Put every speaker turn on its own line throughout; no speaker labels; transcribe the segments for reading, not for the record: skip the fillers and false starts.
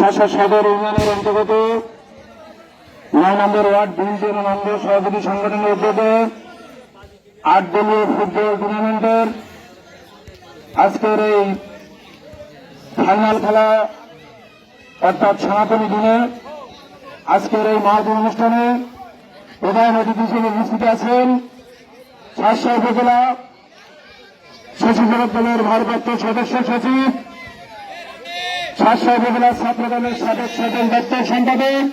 শাসক সদর ইউনিয়নের অন্তর্গত ৯ নম্বর ওয়ার্ড বিএনপির অঙ্গ সহযোগী সংগঠনের উদ্যোগে ৮ দলীয় ফুটবল টুর্নামেন্টের আজকের এই ফাইনাল খেলা অর্থাৎ সনাতনী দিনে আজকের এই মহাজন অনুষ্ঠানে প্রধান অতিথি হিসেবে উপস্থিত আছেন শাসক উপজেলা স্বেচ্ছাসেবক দলের ভারপ্রাপ্ত সদস্য সচিব, শাসক উপজেলা ছাত্র দলের সাবেক সাধারণ দপ্তর সম্পাদক,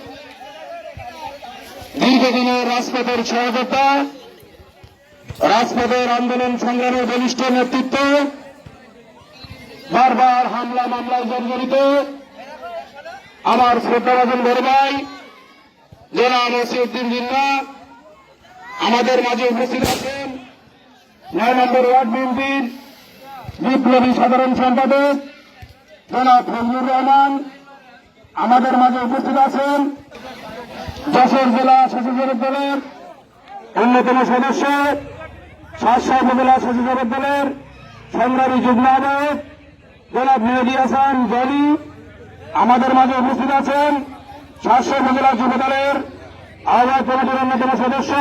দীর্ঘদিনের রাজপথের সহযোদ্ধা, রাজপথের আন্দোলন সংগ্রামের বলিষ্ঠ নেতৃত্ব, বারবার হামলা মামলায় জর্জরিত আমার শ্রদ্ধাভাজন বড় ভাই জনাব মসিউদ্দিন জিন্না আমাদের মাঝে উপস্থিত আছেন। ৯ নম্বর ওয়ার্ড বিএনপির বিপ্লবী সাধারণ সম্পাদক জনাব ফজলুর রহমান আমাদের মাঝে উপস্থিত আছেন। যশোর জেলা স্বেচ্ছাসেবক দলের অন্যতম সদস্য, শাসক উপজেলা স্বেচ্ছাসেবক দলের সংগ্রামী যুগ্ম আহ্বায়ক জনাব মেহেদী হাসান জলি আমাদের মাঝে উপস্থিত আছেন। শাসক উপজেলা যুব দলের আহ্বায়ক কমিটির অন্যতম সদস্য,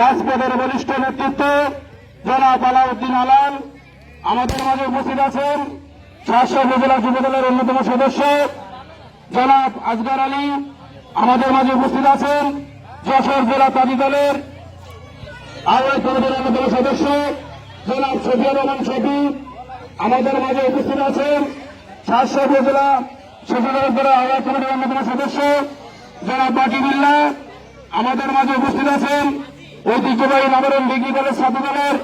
রাজপথের বলিষ্ঠ নেতৃত্ব জনাব আলাউদ্দিন আলাল আমাদের মাঝে উপস্থিত আছেন। শাসক উপজেলা যুব দলের অন্যতম সদস্য জনাব আসগর আলী আমাদের মাঝে উপস্থিত আছেন। যশোর জেলা তাঁতি দলের আহ্বায়ক কমিটির অন্যতম সদস্য জনাব শফিউর রহমান শফি আমাদের মাঝে উপস্থিত আছেন। শাসক উপজেলা স্বেচ্ছাসেবক দলের আহ্বায়ক কমিটির অন্যতম সদস্য জনাব বাকি বিল্লাহ আমাদের মাঝে উপস্থিত আছেন। ঐতিহ্যবাহী নগরম ডিগ্রি কলেজ ছাত্র দলের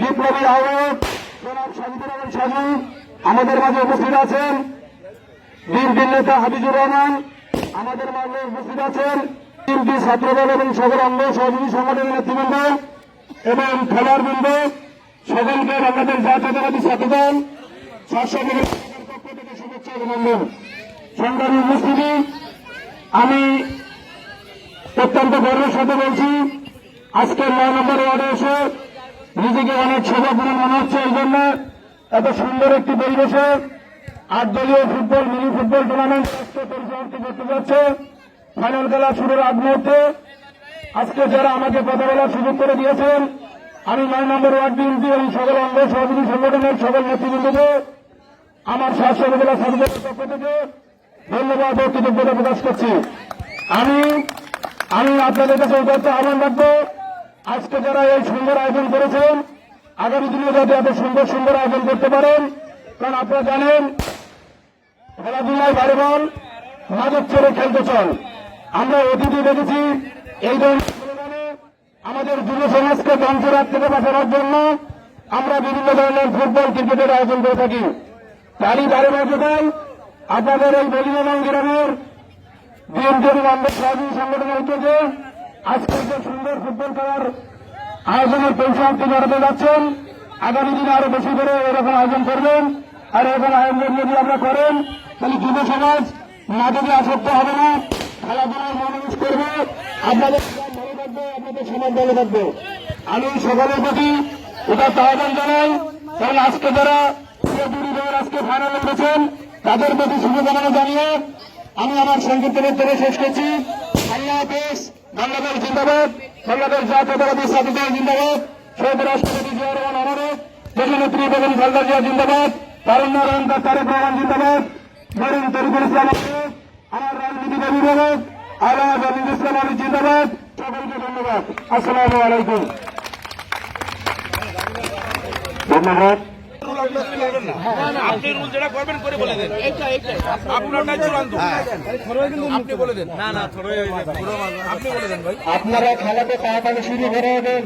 বিপ্লবী আহ্বায়ক জনাব সাজিদুর রহমান সাজু আমাদের মাঝে উপস্থিত আছেন। বিএনপির নেতা হাফিজুর রহমান আমাদের মাঝে উপস্থিত আছেন। বিএনপি ছাত্রদল এবং সকল অঙ্গ সহযোগী সংগঠনের নেতৃবৃন্দ এবং খেলোয়াড়বৃন্দ সকলকে বাংলাদেশ জাতীয়তাবাদী ছাত্রদল শাসক পক্ষ থেকে শুভেচ্ছা অভিনন্দন। সংগ্রামী উপস্থিতি, আমি অত্যন্ত গর্বের সাথে বলছি আজকের ৯ নম্বর ওয়ার্ডে এসে নিজেকে অনেক সৌভাগ্যবান মনে হচ্ছে। এই জন্য এত সুন্দর একটি পরিবেশে ৮ দলীয় ফুটবল মিনি ফুটবল টুর্নামেন্ট আজকে পরিচালিত করতে যাচ্ছে। ফাইনাল খেলা শুরুর আগ মুহূর্তে আজকে যারা আমাকে কথা বলার সুযোগ করে দিয়েছেন, আমি ৯ নম্বর ওয়ার্ড বিএনপি এবং সকল অঙ্গ সহযোগী সংগঠনের সকল নেতৃবৃন্দকে আমার শাসক উপজেলা ছাত্রদলের পক্ষ থেকে ধন্যবাদ ও কৃতজ্ঞতা প্রকাশ করছি। আমি আপনাদের কাছে এই তথ্য আহ্বান রাখবো, আজকে যারা এই সুন্দর আয়োজন করেছেন আগামী দিনে যাতে এত সুন্দর সুন্দর আয়োজন করতে পারেন। কারণ আপনারা জানেন খেলাধুলায় বারে বল মাদক ছেড়ে খেলতে চল। আমরা অতীতে দেখেছি এই ধরনের আমাদের যুব সমাজকে ধ্বংসের থেকে বাঁচানোর জন্য আমরা বিভিন্ন ধরনের ফুটবল ক্রিকেটের আয়োজন করে থাকি। তারই ধারাবাহিকতায় আপনাদের এই বলিমাং গ্রামের বিএনপি এবং অঙ্গ সহযোগী সংগঠনের উদ্যোগে আজকে যে সুন্দর ফুটবল খেলার আয়োজনের পরিসমাপ্তি ঘটাতে যাচ্ছেন। আগামী দিনে আরো বেশি করে এরকম আয়োজন করবেন। আর এরকম আয়োজন যদি আমরা করেন তাহলে যুব সমাজ মাদকে আসক্ত হবে না, খেলাধুলায় মনোনিবেশ করবে, আপনাদের ভালো থাকবে, আপনাদের সমাজ ভালো থাকবে। আমি সকলের প্রতি এটা আহ্বান জানাই, কারণ আজকে যারা আজকে ফাইনালে উঠেছেন তাদের প্রতি শুভকামনা জানিয়ে আমি আমার সংক্ষিপ্ত বক্তব্য শেষ করছি। আল্লাহ হাফেজ। বাংলাদেশ জিন্দাবাদ, বাংলাদেশ জাতীয়তাবাদী ছাত্রদল জিন্দাবাদ, শহীদ রাষ্ট্রপতি জিয়া রহমান আমানত, দেশনেত্রী বেগম খালেদা জিয়া জিন্দাবাদ, তারুণ্য রহমান তারেক রহমান জিন্দাবাদ, মরিন তরিকুল ইসলাম আমার রাজনীতিবিদ অভিভাবক আল্লাহ জামিল ইসলাম আলী জিন্দাবাদ। সকলকে ধন্যবাদ। আসসালামু আলাইকুম। ধন্যবাদ।
আপনি রুল যেটা করবেন করে বলে দেন, আপনারটাই চূড়ান্ত। আপনি বলে দেন। না আপনি বলে দেন ভাই।
আপনারা খেলাতে তাড়াতাড়ি শুরু করে দেন।